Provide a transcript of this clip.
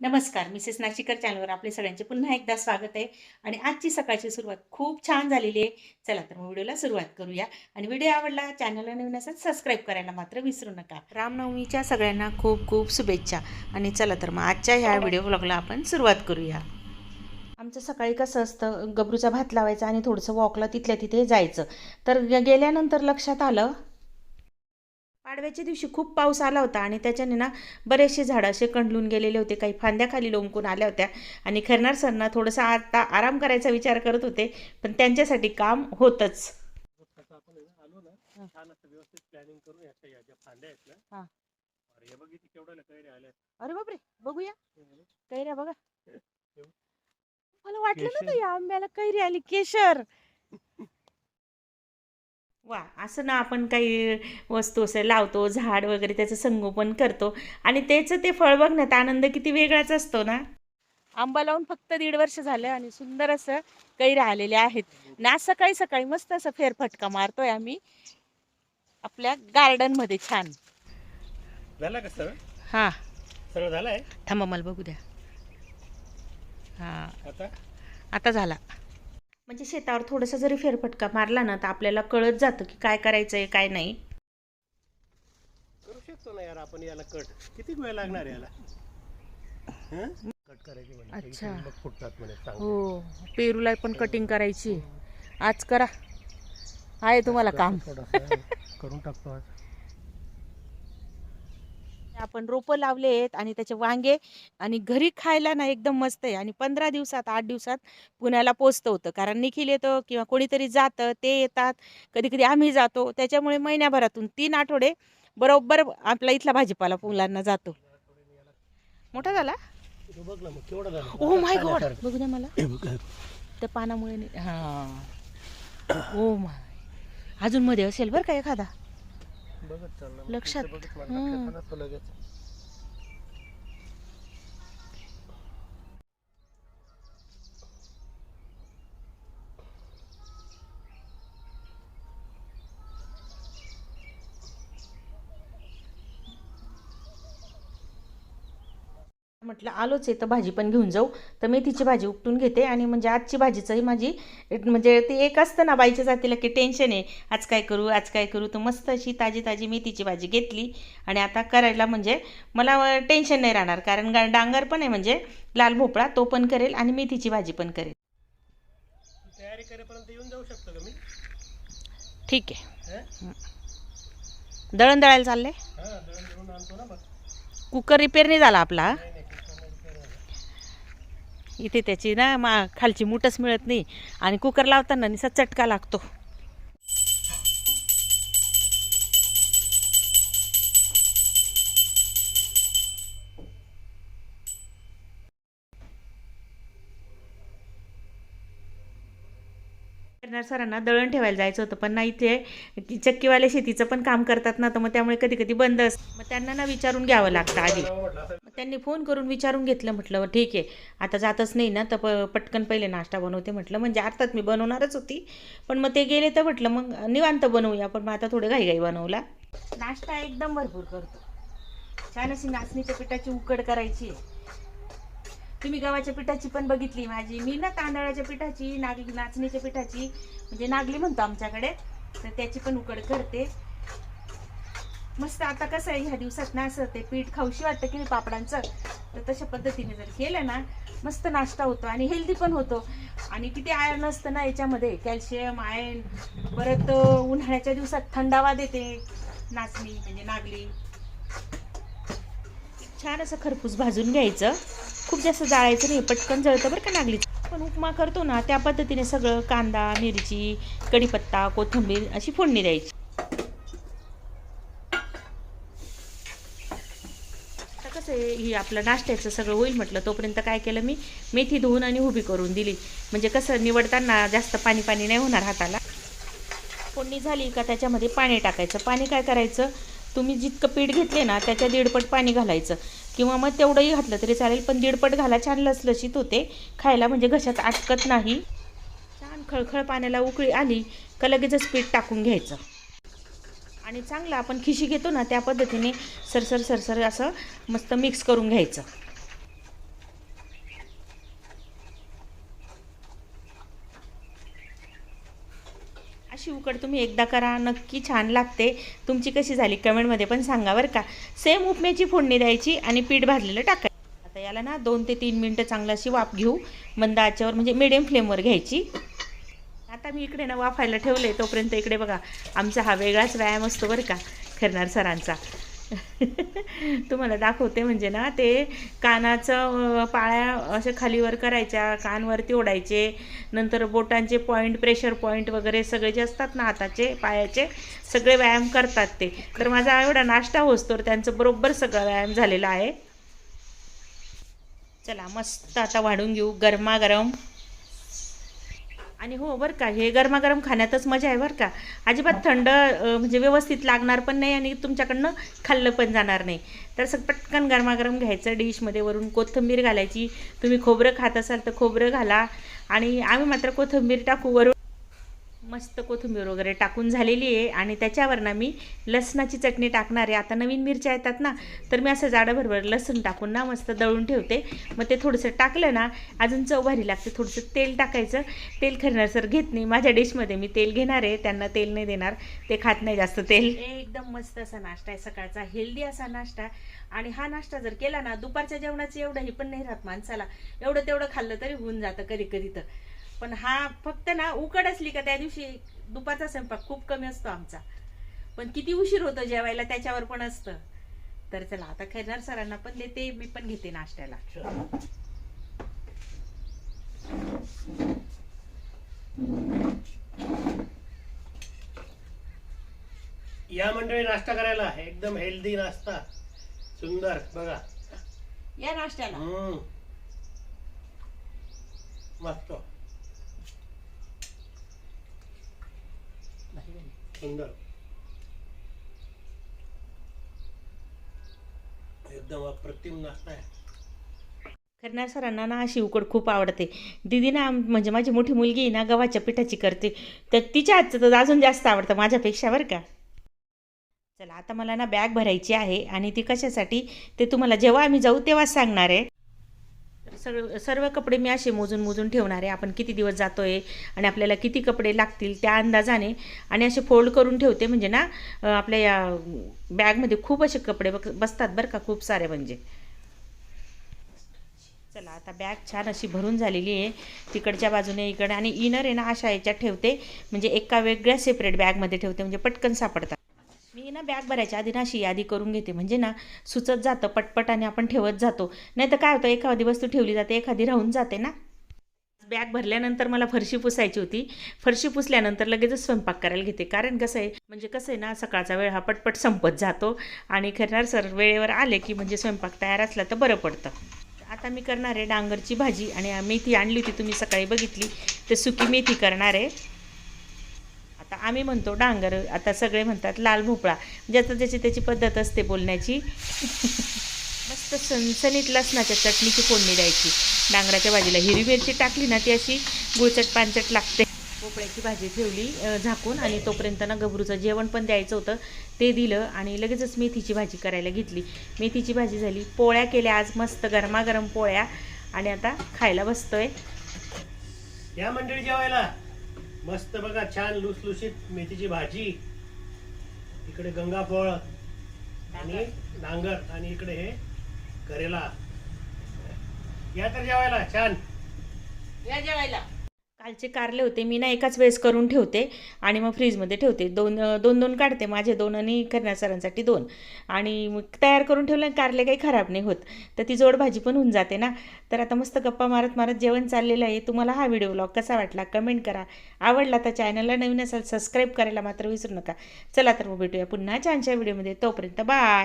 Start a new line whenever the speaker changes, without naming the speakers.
नमस्कार, मिसेस नाशिकर चॅनलवर आपले सगळ्यांचे पुन्हा एकदा स्वागत आहे. आणि आजची सकाळची सुरुवात खूप छान झालेली आहे. चला तर मग व्हिडिओला सुरुवात करूया. आणि व्हिडिओ आवडला, चॅनलला नवीन असेल सबस्क्राईब करायला मात्र विसरू नका. रामनवमीच्या सगळ्यांना खूप खूप शुभेच्छा. आणि चला तर मग आजच्या ह्या व्हिडिओ व्लॉगला आपण सुरुवात करूया. आमचं सकाळी कसं असतं, गबरूचा भात लावायचा आणि थोडंसं वॉकला तिथल्या तिथे जायचं. तर गेल्यानंतर लक्षात आलं, पाडव्याच्या दिवशी खूप पाऊस आला होता आणि त्याच्याने ना बरेचसे झाडं असे कंडलून गेलेले होते, काही फांद्या खाली लोंबकून आल्या होत्या. आणि खरणार सरना थोडंसं आता आराम करायचा विचार करत होते, पण त्यांच्यासाठी काम होतच. अरे बापरे, बघूया कैऱ्या बघा. मला वाटलं नव्हतं या आंब्याला कैरी आली. केशर, वा. असं ना आपण काही वस्तू असं लावतो, झाड वगैरे त्याचं संगोपन करतो आणि त्याचं ते फळ बघण्यात आनंद किती वेगळाच असतो ना. आंबा लावून फक्त 1.5 वर्ष झालं आणि सुंदर असं कैऱ्या आलेल्या आहेत. ना सकाळी सकाळी मस्त असं फेरफटका मारतोय आम्ही आपल्या गार्डन मध्ये. छान
झाला का सर?
हा,
सरळ झालाय.
थांबा मला बघू द्या. हा,
आता
आता झाला. म्हणजे शेतावर थोडंसं जरी फेरफटका मारला ना तर आपल्याला कळत जातं की काय करायचंय काय नाही.
करू शकतो ना यार आपण. याला कट किती वेळ लागणार याला? कट करायची म्हणजे
अच्छा.
मग फुटतात म्हणे चांगले.
हो, पेरूला पण कटिंग करायची. आज करा, आहे तुम्हाला काम.
थोडंसं करून टाकतो आज.
आपण रोपं लावलेत आणि त्याचे वांगे आणि घरी खायला ना एकदम मस्त आहे. आणि 15 दिवसात 8 दिवसात पुण्याला पोचतं होतं, कारण निखिल येतं किंवा कोणीतरी जातं, ते येतात, कधी कधी आम्ही जातो. त्याच्यामुळे महिन्याभरातून 3 आठवडे बरोबर आपला इथला भाजीपाला मुलांना जातो. मोठा झाला.
हे बघ ना मग केवढं झालं.
ओ माय गॉड,
खाण्यासारखं.
बघू द्या मला.
हे बघ.
त्या पानामुळे हा. ओ माय, अजून मध्ये असेल बरं का एखादा.
बघत चाललं.
लक्षात.
बघत मला लक्षात आलं तो लगेच.
म्हटलं आलोच आहे तर भाजी पण घेऊन जाऊ. तर मेथीची भाजी उपटून घेते. आणि म्हणजे आजची भाजीचंही माझी म्हणजे ते एक असतं ना बाईच्या जातीला की टेन्शन आहे, आज काय करू आज काय करू. तर मस्त अशी ताजी ताजी मेथीची भाजी घेतली आणि आता करायला म्हणजे मला टेन्शन नाही राहणार, कारण डांगर पण आहे म्हणजे लाल भोपळा, तो पण करेल आणि मेथीची भाजी पण करेल.
तयारी करेपर्यंत येऊन जाऊ शकतो का मी?
ठीक आहे.
हा
दळण दळायला चाललंय.
दळण दळून आणतो ना. बघ
कुकर रिपेअर नाही झाला आपला.
नाही नाही कुकर नाही repair झाला.
इथे त्याची ना खालची मूठच मिळत नाही आणि कुकर लावताना निसा चटका लागतो. सरांना दळण ठेवायला जायचं होतं, पण नाही, ते चक्कीवाले शेतीचं पण काम करतात ना, तर मग त्यामुळे कधी कधी बंद असतं. मग त्यांना ना विचारून घ्यावं लागतं आधी. मग त्यांनी फोन करून विचारून घेतलं. म्हटलं ठीक आहे, आता जातच नाही ना तर पटकन पहिले नाश्ता बनवते म्हटलं. म्हणजे अर्थात मी बनवणारच होती, पण मग ते गेले तर म्हटलं मग निवांत बनवूया. पण मग आता थोडं घाईघाई बनवला. नाश्ता एकदम भरपूर करतो. छान अशी नाचणीच्या पिठाची उकड करायची. तुम्ही गव्हाच्या पिठाची पण बघितली माझी. मी ना तांदळाच्या पिठाची, नाचणीच्या पिठाची म्हणजे नागली म्हणतो आमच्याकडे, तर त्याची पण उकड करते. मस्त. आता कसं आहे ह्या दिवसात ना असं ते पीठ खाऊशी वाटतं की नाही पापडांचं, तर तशा पद्धतीने जर केलं ना मस्त नाश्ता होतो आणि हेल्दी पण होतो. आणि किती आयर्न असतं ना याच्यामध्ये, कॅल्शियम, आयर्न. परत उन्हाळ्याच्या दिवसात थंडावा देते नाचणी म्हणजे नागली. छान असं खरपूस भाजून घ्यायचं, खूप जास्त जाळायचं नाही, पटकन जळतं बरं का नागली. पण उपमा करतो ना त्या पद्धतीने सगळं कांदा, मिरची, कढीपत्ता, कोथिंबीर अशी फोडणी द्यायची. आता कसं आहे, ही आपलं नाश्त्याचं सगळं होईल म्हटलं तोपर्यंत काय केलं मी, मेथी धुवून आणि उभी करून दिली. म्हणजे कसं निवडताना जास्त पाणी पाणी नाही होणार हाताला. फोडणी झाली का त्याच्यामध्ये पाणी टाकायचं. पाणी काय करायचं, तुम्ही जितकं पीठ घेतले ना त्याच्या 1.5 पट पाणी घालायचं, किंवा मग तेवढंही घातलं तरी चालेल, पण 1.5 पट घाला. छान लसलशीत होते खायला, म्हणजे घशात अटकत नाही. छान खळखळ पाण्याला उकळी आली का लगेचच पीठ टाकून घ्यायचं आणि चांगलं आपण खिशी घेतो ना त्या पद्धतीने सरसर सरसर असं मस्त मिक्स करून घ्यायचं. अशी उकड तुम्ही एकदा करा, नक्की छान लागते. तुमची कशी झाली कमेंटमध्ये पण सांगा बरं का. सेम उपम्याची फोडणी द्यायची आणि पीठ भाजलेलं टाकायचं. आता याला ना 2 ते 3 मिनटं चांगलं अशी वाफ घेऊ, मंद आचेवर म्हणजे मिडियम फ्लेमवर घ्यायची. आता मी इकडे ना वाफायला ठेवले, तोपर्यंत इकडे बघा आमचा हा वेगळाच व्यायाम असतो बरं का खरनार सरांचा. तुम्हाला दाखवते. म्हणजे ना ते कानाचं पाळ्या असे खालीवर करायच्या, कान वरती ओढायचे, नंतर बोटांचे पॉईंट, प्रेशर पॉईंट वगैरे सगळे जे असतात ना हाताचे पायाचे सगळे व्यायाम करतात ते. तर माझा एवढा नाश्ता होतो तर त्यांचं बरोबर सगळं व्यायाम झालेला आहे. चला मस्त आता वाढून घेऊ गरमागरम. आणि हो बरं का, हे गरमागरम खाण्यातच मजा आहे बरं का. अजिबात थंड म्हणजे व्यवस्थित लागणार पण नाही आणि तुमच्याकडनं खाल्लं पण जाणार नाही. तर असं पटकन गरमागरम घ्यायचं, डिशमध्ये वरून कोथिंबीर घालायची. तुम्ही खोबरं खात असाल तर खोबरं घाला, आणि आम्ही मात्र कोथिंबीर टाकू वरून. मस्त कोथिंबीर वगैरे टाकून झालेली आहे आणि त्याच्यावर ना मी लसणाची चटणी टाकणार आहे. आता नवीन मिरच्या येतात ना, तर मी असं जाडंभरभर लसूण टाकून ना मस्त दळून ठेवते. मग ते थोडंसं टाकलं ना अजून चव भारी लागते. थोडंसं तेल टाकायचं. तेल खरणार सर घेत नाही, माझ्या डिशमध्ये मी तेल घेणार आहे, त्यांना तेल नाही देणार, ते खात नाही जास्त तेल. एकदम मस्त असा नाश्ता आहे सकाळचा, हेल्दी असा नाश्ता. आणि हा नाश्ता जर केला ना दुपारच्या जेवणाचं एवढंही पण नाही राहत माणसाला, एवढं तेवढं खाल्लं तरी होऊन जातं कधी कधी. तर पण हा फक्त ना उकड असली का त्या दिवशी दुपारचा स्वयंपाक खूप कमी असतो आमचा, पण किती उशीर होतो जेवायला त्याच्यावर पण असतं. तर चला आता खैरनार सरांना पण देते, मी पण घेते नाश्त्याला.
या मंडळी नाश्ता करायला, एकदम हेल्दी नाश्ता, सुंदर बघा
या नाश्त्याला.
मस्त सुंदर, एकदम अप्रतिम नाश्ता आहे.
खरनार सरांना ना अशी उकड खूप आवडते. दीदी ना म्हणजे माझी मोठी मुलगी आहे ना गव्हाच्या पिठाची करते, तर तिच्या हातचं तर अजून जास्त आवडतं माझ्यापेक्षा बरं का. चला आता मला ना बॅग भरायची आहे आणि ती कशासाठी ते तुम्हाला जेव्हा आम्ही जाऊ तेव्हाच सांगणार आहे. सर्व कपडे मी असे मोजून ठेवणार आहे. आपण किती दिवस जातोय आणि आपल्याला किती कपडे लागतील त्या अंदाजाने, आणि असे फोल्ड करून ठेवते. म्हणजे ना आपल्या या बॅगमध्ये खूप असे कपडे बसतात बरं का, खूप सारे म्हणजे. चला आता बॅग छान अशी भरून झालेली आहे, तिकडच्या बाजूने इकडे, आणि इनर आहे ना अशा याच्यात ठेवते, म्हणजे एका वेगळ्या सेपरेट बॅगमध्ये ठेवते, म्हणजे पटकन सापडतात. मी ना बॅग भरायच्या आधी ना अशी यादी करून घेते, म्हणजे ना सुचत जातं पटपट आणि आपण ठेवत जातो. नाही तर काय होतं, एखादी वस्तू ठेवली जाते, एखादी राहून जाते ना. बॅग भरल्यानंतर मला फरशी पुसायची होती. फरशी पुसल्यानंतर लगेचच स्वयंपाक करायला घेते, कारण कसं आहे ना सकाळचा वेळ हा पटपट संपत जातो आणि खरनार सर वेळेवर आले की म्हणजे स्वयंपाक तयार असला तर बरं पडतं. आता मी करणार आहे डांगरची भाजी, आणि मेथी आणली होती तुम्ही सकाळी बघितली, ते सुकी मेथी करणार आहे. आता आम्ही म्हणतो डांगर, आता सगळे म्हणतात लाल भोपळा, ज्याचं ज्याची त्याची पद्धत असते बोलण्याची. मस्त सणसणीत लसणाच्या चटणीची फोडणी द्यायची डांगराच्या भाजीला. हिरवी मिरची टाकली ना ती अशी गुळचट पानचट लागते. भोपळ्याची भाजी ठेवली झाकून, आणि तोपर्यंत ना गबरूचं जेवण पण द्यायचं होतं, ते दिलं आणि लगेचच मेथीची भाजी करायला घेतली. मेथीची भाजी झाली, पोळ्या केल्या आज मस्त गरमागरम पोळ्या, आणि आता खायला बसतोय.
या मंडळी जेवायला मस्त बघा, छान लुसलुशीत मेथीची भाजी, इकडे गंगाफळ आणि डांगर, आणि इकडे हे करेला. या तर जेवायला, छान
या जेवायला. कालचे कारले होते मी ना एकाच वेळेस करून ठेवते आणि मग फ्रीजमध्ये ठेवते. दोन काढते, माझे 2 आणि खरनार सरांसाठी 2, आणि मग तयार करून ठेवलं. कारले काही खराब नाही होत, तर ती जोड भाजी पण होऊन जाते ना. तर आता मस्त गप्पा मारत जेवण चाललेलं आहे. तुम्हाला हा व्हिडिओ ब्लॉग कसा वाटला कमेंट करा. आवडला तर चॅनलला नवीन असाल सबस्क्राईब करायला मात्र विसरू नका. चला तर मग भेटूया पुन्हा छानशा व्हिडिओमध्ये. तोपर्यंत बाय.